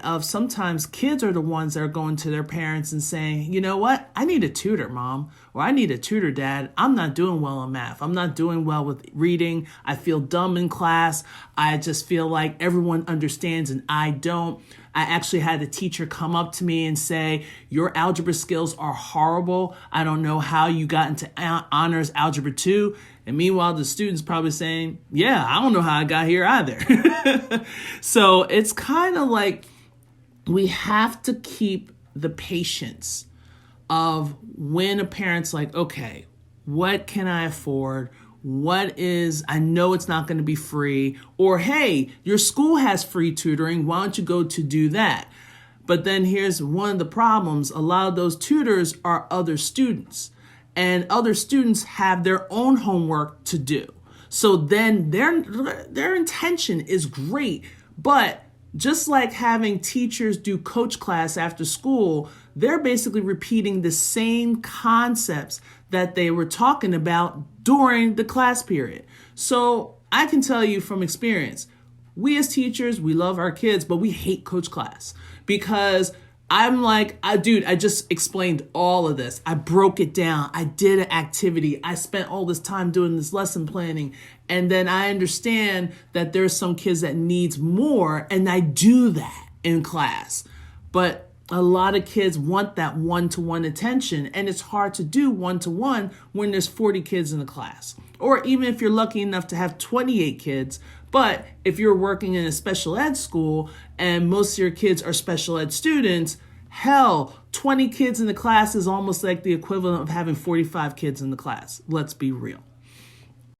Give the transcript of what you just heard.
of sometimes kids are the ones that are going to their parents and saying, you know what, I need a tutor, mom, or I need a tutor, dad. I'm not doing well in math. I'm not doing well with reading. I feel dumb in class. I just feel like everyone understands and I don't. I actually had a teacher come up to me and say, your algebra skills are horrible. I don't know how you got into honors algebra 2. And meanwhile, the student's probably saying, yeah, I don't know how I got here either. So it's kind of like, we have to keep the patience of when a parent's like, okay, what can I afford? I know it's not going to be free. Or, hey, your school has free tutoring. Why don't you go to do that? But then here's one of the problems. A lot of those tutors are other students. And other students have their own homework to do. So then their intention is great, but just like having teachers do coach class after school, they're basically repeating the same concepts that they were talking about during the class period. So I can tell you from experience, we as teachers, we love our kids, but we hate coach class because I'm like, dude, I just explained all of this. I broke it down. I did an activity. I spent all this time doing this lesson planning. And then I understand that there's some kids that needs more, and I do that in class. But a lot of kids want that one-to-one attention, and it's hard to do one-to-one when there's 40 kids in the class. Or even if you're lucky enough to have 28 kids, but if you're working in a special ed school and most of your kids are special ed students, hell, 20 kids in the class is almost like the equivalent of having 45 kids in the class. Let's be real.